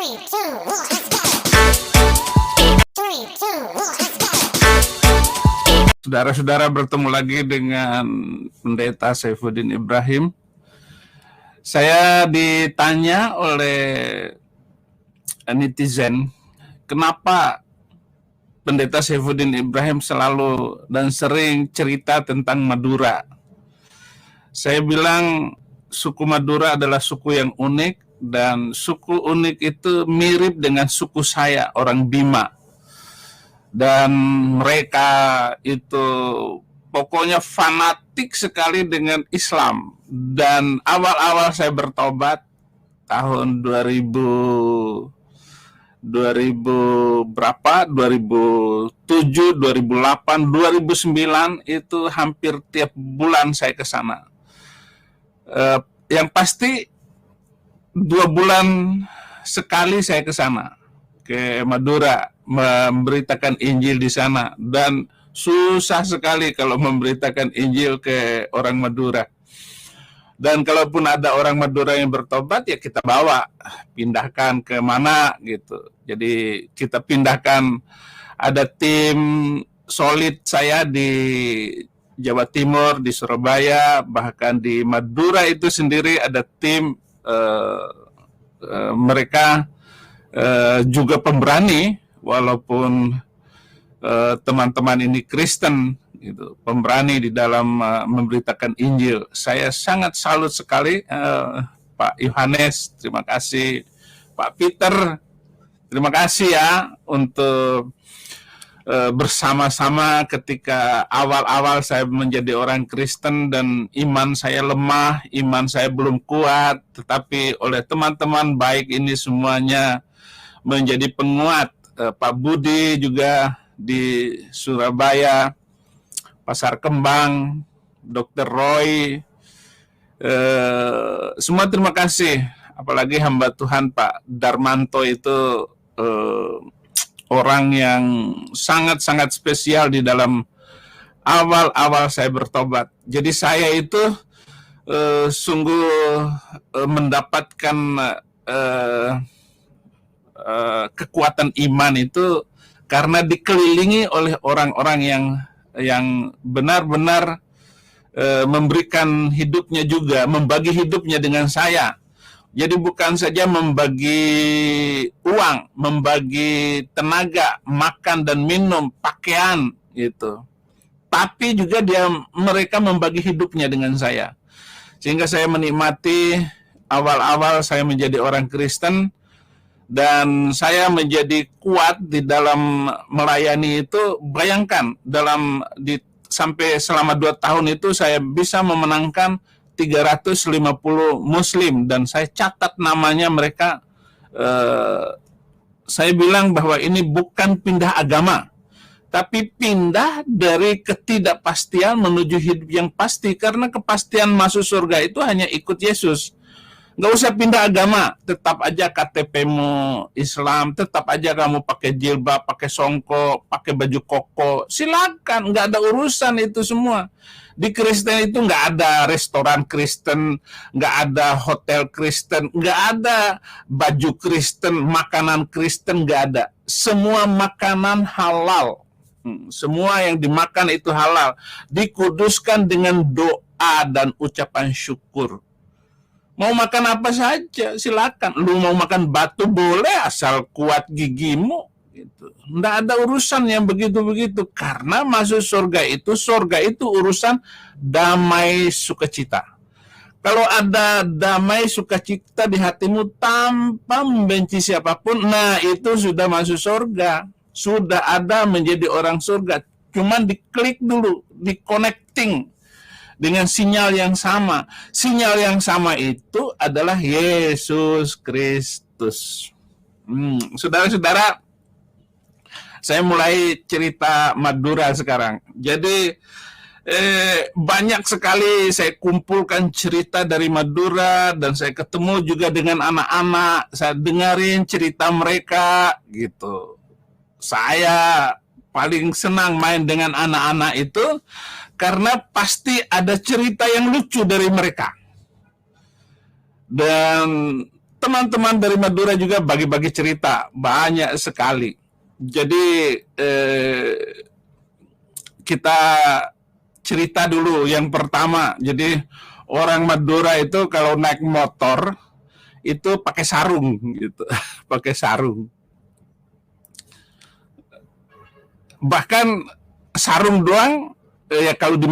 Three, two, one, let's go. Three, two, one, let's go. Saudara-saudara, bertemu lagi dengan Pendeta Saifuddin Ibrahim. Saya ditanya oleh netizen, kenapa Pendeta Saifuddin Ibrahim selalu dan sering cerita tentang Madura. Saya bilang suku Madura adalah suku yang unik, dan suku unik itu mirip dengan suku saya, orang Bima. Dan mereka itu pokoknya fanatik sekali dengan Islam. Dan awal-awal saya bertobat tahun 2000 berapa, 2007, 2008, 2009 itu hampir tiap bulan saya ke sana. Yang pasti 2 bulan sekali saya ke sana, ke Madura, memberitakan Injil di sana, dan susah sekali kalau memberitakan Injil ke orang Madura. Dan kalaupun ada orang Madura yang bertobat, ya kita bawa, pindahkan ke mana gitu. Jadi kita pindahkan, ada tim solid saya di Jawa Timur, di Surabaya, bahkan di Madura itu sendiri ada tim, mereka juga pemberani, walaupun teman-teman ini Kristen, gitu, pemberani di dalam memberitakan Injil. Saya sangat salut sekali, Pak Yohanes, terima kasih, Pak Peter, terima kasih ya untuk bersama-sama ketika awal-awal saya menjadi orang Kristen dan iman saya lemah, iman saya belum kuat, tetapi oleh teman-teman baik ini semuanya menjadi penguat. Pak Budi juga di Surabaya, Pasar Kembang, Dr. Roy, semua terima kasih. Apalagi hamba Tuhan Pak Darmanto itu orang yang sangat-sangat spesial di dalam awal-awal saya bertobat. Jadi saya itu sungguh mendapatkan kekuatan iman itu karena dikelilingi oleh orang-orang yang benar-benar memberikan hidupnya juga, membagi hidupnya dengan saya. Jadi bukan saja membagi uang, membagi tenaga, makan dan minum, pakaian gitu. Tapi juga mereka membagi hidupnya dengan saya. Sehingga saya menikmati awal-awal saya menjadi orang Kristen, dan saya menjadi kuat di dalam melayani itu. Bayangkan, sampai selama 2 tahun itu saya bisa memenangkan 350 Muslim, dan saya catat namanya mereka. Saya bilang bahwa ini bukan pindah agama, tapi pindah dari ketidakpastian menuju hidup yang pasti, karena kepastian masuk surga itu hanya ikut Yesus. Nggak usah pindah agama, tetap aja KTP-mu Islam, tetap aja kamu pakai jilbab, pakai songkok, pakai baju koko, silakan, nggak ada urusan itu semua. Di Kristen itu nggak ada restoran Kristen, nggak ada hotel Kristen, nggak ada baju Kristen, makanan Kristen, nggak ada. Semua makanan halal, semua yang dimakan itu halal, dikuduskan dengan doa dan ucapan syukur. Mau makan apa saja, silakan. Lu mau makan batu boleh, asal kuat gigimu. Gitu. Nggak ada urusan yang begitu-begitu. Karena masuk surga itu urusan damai sukacita. Kalau ada damai sukacita di hatimu tanpa membenci siapapun, nah itu sudah masuk surga. Sudah ada menjadi orang surga. Cuman diklik dulu, di-connecting dengan sinyal yang sama. Sinyal yang sama itu adalah Yesus Kristus. Saudara-saudara, saya mulai cerita Madura sekarang. Jadi banyak sekali saya kumpulkan cerita dari Madura, dan saya ketemu juga dengan anak-anak. Saya dengerin cerita mereka gitu. Saya paling senang main dengan anak-anak itu karena pasti ada cerita yang lucu dari mereka. Dan teman-teman dari Madura juga bagi-bagi cerita banyak sekali. Jadi kita cerita dulu yang pertama. Jadi orang Madura itu kalau naik motor itu pakai sarung gitu, pakai sarung. Bahkan sarung doang ya kalau di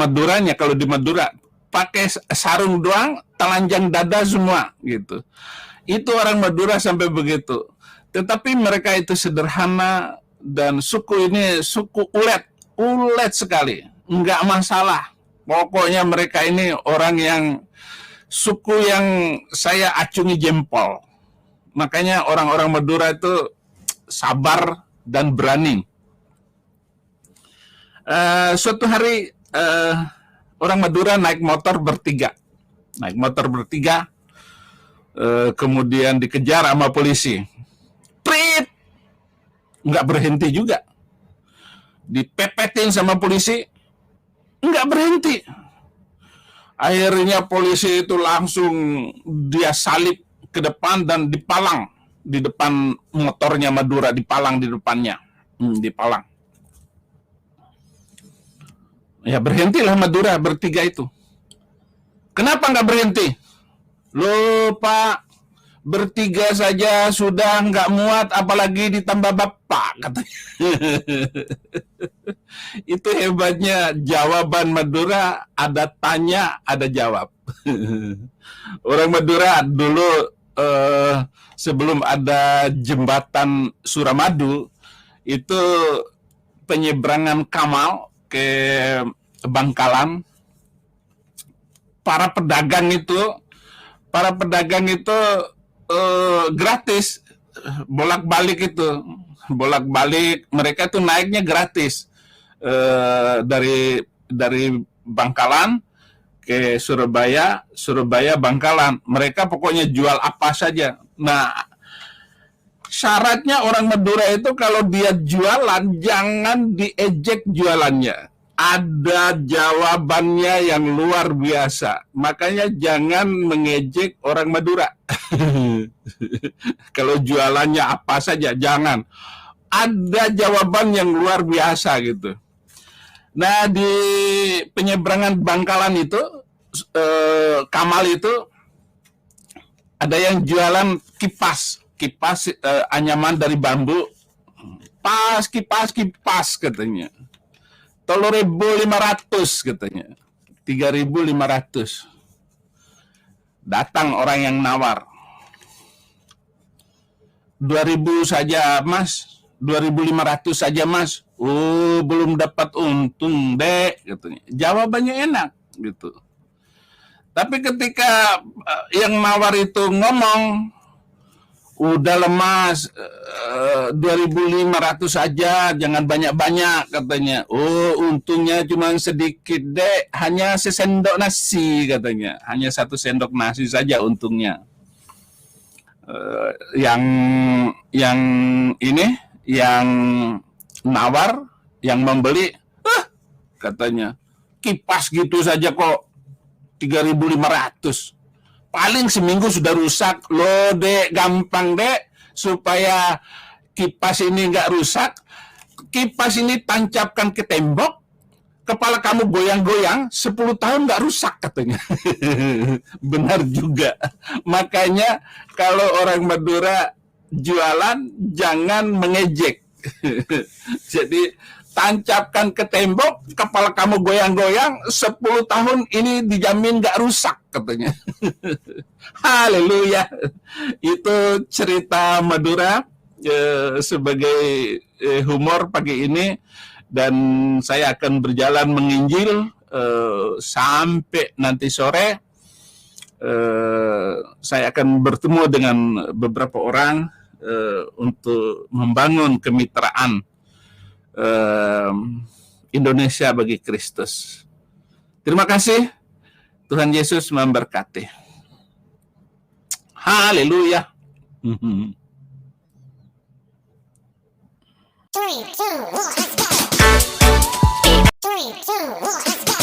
Madura pakai sarung doang, telanjang dada semua gitu. Itu orang Madura sampai begitu. Tetapi mereka itu sederhana dan suku ini suku ulet sekali. Enggak masalah. Pokoknya mereka ini orang yang suku yang saya acungi jempol. Makanya orang-orang Madura itu sabar dan berani. Suatu hari orang Madura naik motor bertiga. Kemudian dikejar sama polisi. Prit! Nggak berhenti juga. Dipepetin sama polisi, nggak berhenti. Akhirnya polisi itu langsung dia salib ke depan dan dipalang. Di depan motornya Madura, dipalang di depannya. Dipalang. Ya berhentilah Madura bertiga itu. Kenapa nggak berhenti? Loh Pak, bertiga saja sudah nggak muat, apalagi ditambah Bapak, katanya. Itu hebatnya jawaban Madura, ada tanya, ada jawab. Orang Madura dulu sebelum ada jembatan Suramadu, itu penyeberangan Kamal ke Bangkalan, para pedagang itu gratis bolak-balik mereka tuh naiknya gratis dari Bangkalan ke Surabaya Bangkalan, mereka pokoknya jual apa saja. Nah, syaratnya orang Madura itu kalau dia jualan jangan diejek jualannya. Ada jawabannya yang luar biasa. Makanya jangan mengejek orang Madura. Kalau jualannya apa saja, jangan. Ada jawaban yang luar biasa gitu. Nah, di penyeberangan Bangkalan itu, Kamal itu, ada yang jualan kipas anyaman dari bambu. Kipas katanya. 3.500 katanya. 3.500. Datang orang yang nawar. 2.000 saja, Mas. 2.500 saja, Mas. Oh, belum dapat untung, Dek, katanya. Jawabannya enak gitu. Tapi ketika yang nawar itu ngomong, udah lemas, 2.500 saja, jangan banyak-banyak katanya. Oh, untungnya cuma sedikit, Dek, hanya sesendok nasi katanya. Hanya 1 sendok nasi saja untungnya. Yang nawar, yang membeli, katanya, kipas gitu saja kok 3.500. Paling seminggu sudah rusak. Loh Dek, gampang Dek, supaya kipas ini nggak rusak, kipas ini tancapkan ke tembok, kepala kamu goyang-goyang, 10 tahun nggak rusak katanya. Benar juga. Makanya kalau orang Madura jualan jangan mengejek. Jadi tancapkan ke tembok, kepala kamu goyang-goyang, 10 tahun ini dijamin gak rusak katanya. Haleluya. Itu cerita Madura sebagai humor pagi ini, dan saya akan berjalan menginjil sampai nanti sore. Saya akan bertemu dengan beberapa orang untuk membangun kemitraan Indonesia bagi Kristus. Terima kasih. Tuhan Yesus memberkati. Haleluya. 3, 2, 1, let's go. 3, 2, 1, let's go.